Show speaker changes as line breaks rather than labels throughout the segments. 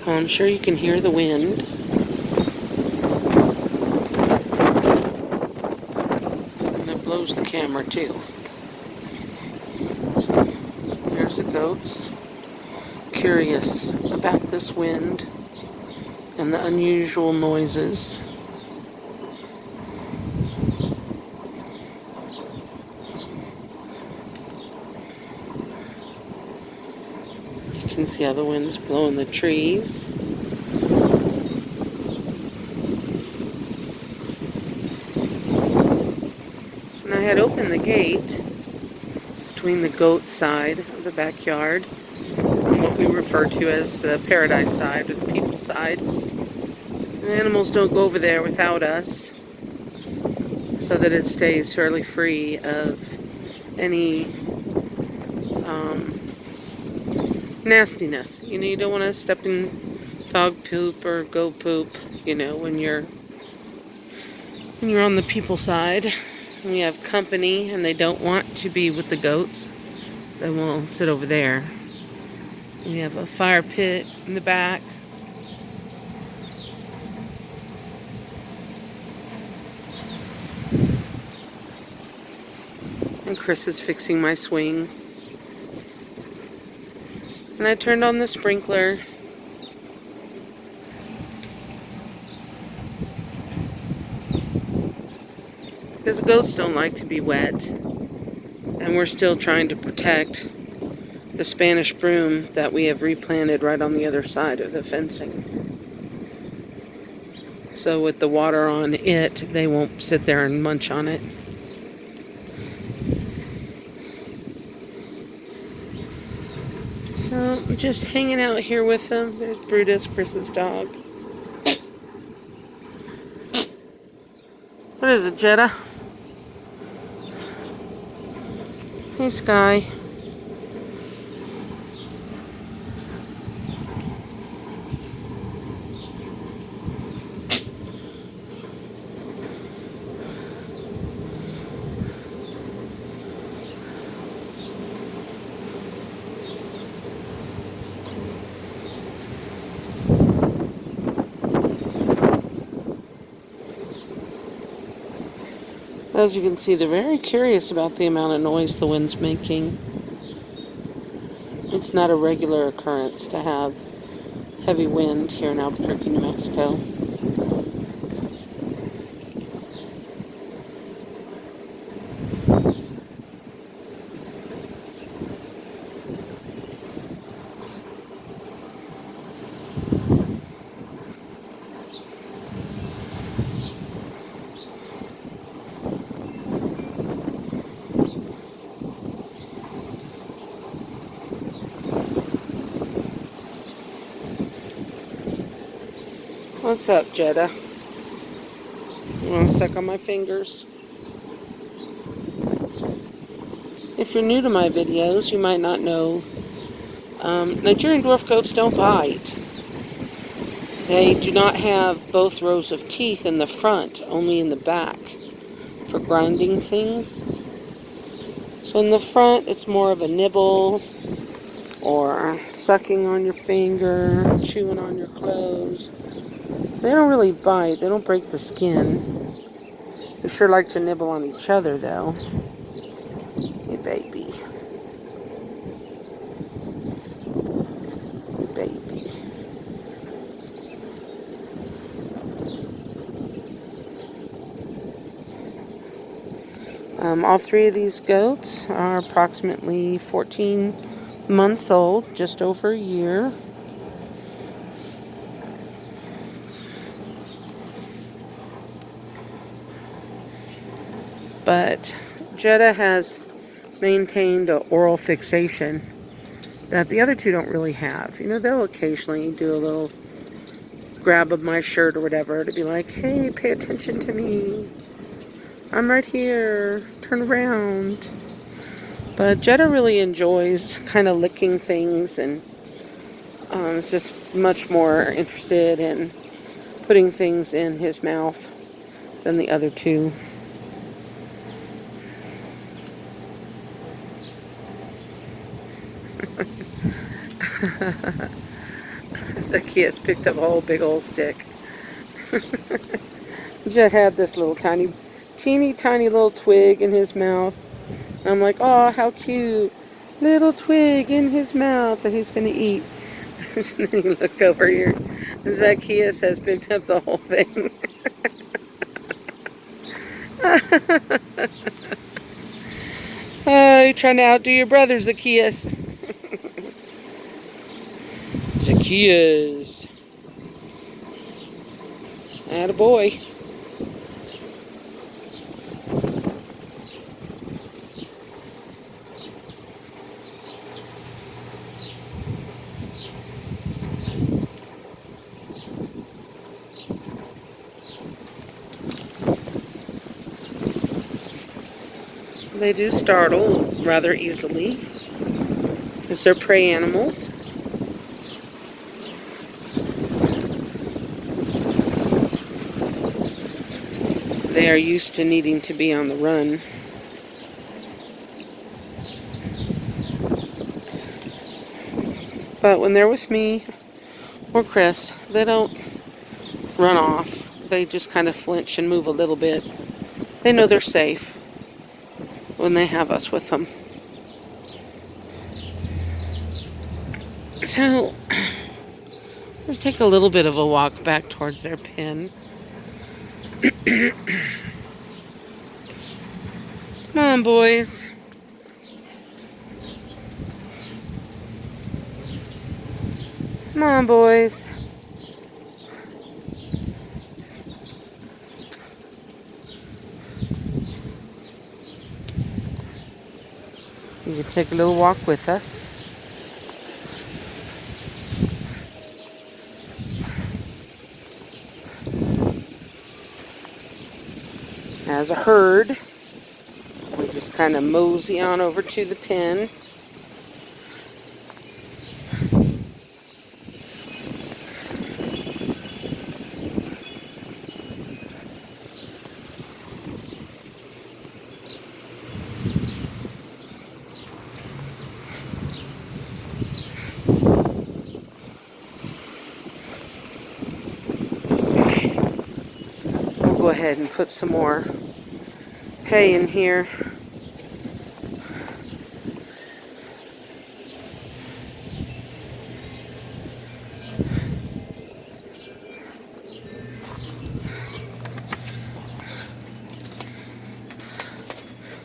Oh, I'm sure you can hear the wind. And it blows the camera too. There's the goats. Curious about this wind and the unusual noises. You can see how the wind's blowing the trees. And I had opened the gate between the goat side of the backyard and what we refer to as the paradise side or the people side. And the animals don't go over there without us, so that it stays fairly free of any nastiness. You know, you don't want to step in dog poop or goat poop, you know, when you're on the people side. And you have company and they don't want to be with the goats, they will sit over there. We have a fire pit in the back. And Chris is fixing my swing. And I turned on the sprinkler. Because goats don't like to be wet. And we're still trying to protect the Spanish broom that we have replanted right on the other side of the fencing. So with the water on it, they won't sit there and munch on it. So I'm just hanging out here with them. There's Brutus, Chris's dog. What is it, Jetta? Hey, Sky. As you can see, they're very curious about the amount of noise the wind's making. It's not a regular occurrence to have heavy wind here in Albuquerque, New Mexico. What's up, Jetta? You want to suck on my fingers? If you're new to my videos, you might not know Nigerian dwarf goats don't bite. They do not have both rows of teeth in the front, only in the back for grinding things. So in the front, it's more of a nibble or sucking on your finger, chewing on your clothes. They don't really bite. They don't break the skin. They sure like to nibble on each other, though. Hey, baby. Hey, baby. All three of these goats are approximately 14 months old, just over a year. But Jetta has maintained an oral fixation that the other two don't really have. You know, they'll occasionally do a little grab of my shirt or whatever to be like, hey, pay attention to me. I'm right here. Turn around. But Jetta really enjoys kind of licking things and is just much more interested in putting things in his mouth than the other two. Zacchaeus picked up a whole big old stick. Jet had this little teeny tiny little twig in his mouth. And I'm like, oh, how cute. Little twig in his mouth that he's going to eat. And then you look over here. Zacchaeus has picked up the whole thing. Oh, you're trying to outdo your brother, Zacchaeus. Zacchaeus. Attaboy. They do startle rather easily, because they're prey animals. They are used to needing to be on the run. But when they're with me or Chris, they don't run off. They just kind of flinch and move a little bit. They know they're safe when they have us with them. So, let's take a little bit of a walk back towards their pen. Come on, boys. Come on, boys. You can take a little walk with us. As a herd, we just kind of mosey on over to the pen. We'll go ahead and put some more hay in here.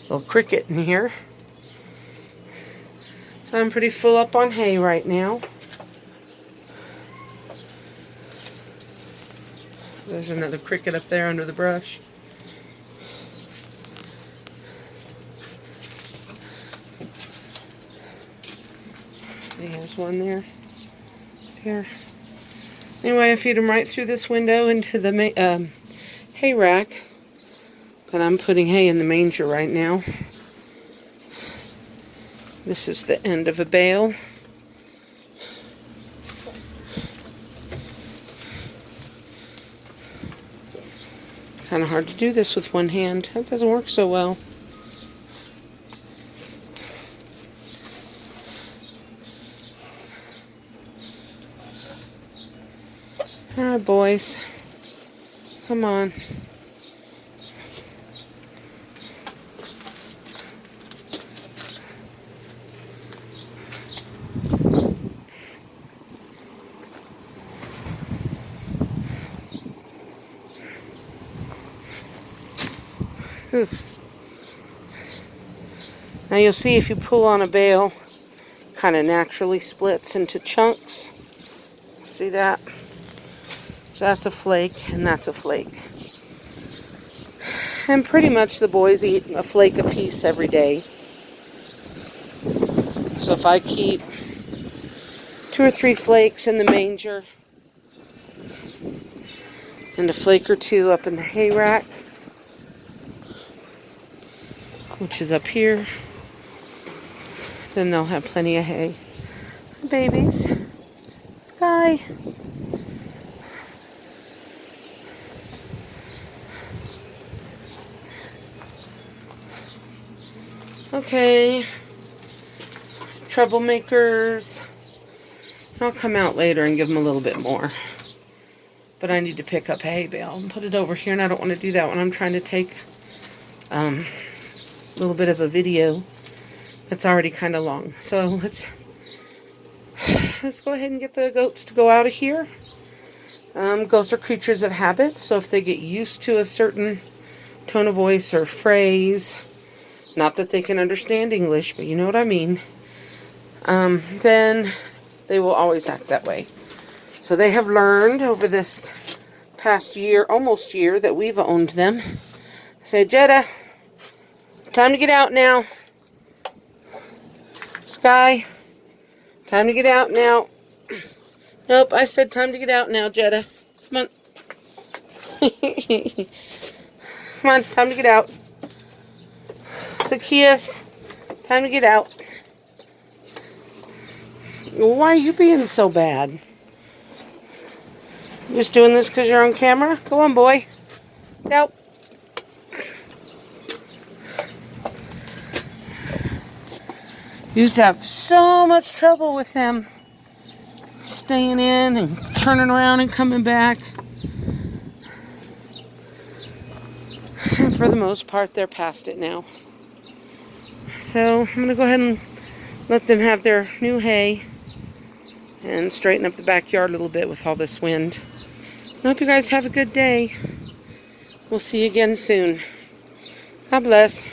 Little cricket in here. So I'm pretty full up on hay right now. There's another cricket up there under the brush. There's one there. Here. Anyway, I feed them right through this window into the hay rack. But I'm putting hay in the manger right now. This is the end of a bale. Kind of hard to do this with one hand. That doesn't work so well. Alright, boys. Come on. Now you'll see if you pull on a bale, kind of naturally splits into chunks. See that? So that's a flake, and that's a flake. And pretty much the boys eat a flake apiece every day. So if I keep 2 or 3 flakes in the manger, and a flake or 2 up in the hay rack, which is up here, then they'll have plenty of hay. Babies. Sky. Okay. troublemakers. I'll come out later and give them a little bit more. But I need to pick up a hay bale and put it over here, and I don't want to do that when I'm trying to take a little bit of a video that's already kind of long. So let's go ahead and get the goats to go out of here. Goats are creatures of habit, so if they get used to a certain tone of voice or phrase, not that they can understand English, but you know what I mean, then they will always act that way. So they have learned over this past year, almost year, that we've owned them. I said, Jetta, time to get out now. Sky, time to get out now. Nope, I said time to get out now, Jetta. Come on. Come on, time to get out. Zacchaeus, time to get out. Why are you being so bad? Just doing this because you're on camera? Go on, boy. Nope. You used to have so much trouble with them staying in and turning around and coming back. And for the most part, they're past it now. So I'm going to go ahead and let them have their new hay and straighten up the backyard a little bit with all this wind. I hope you guys have a good day. We'll see you again soon. God bless.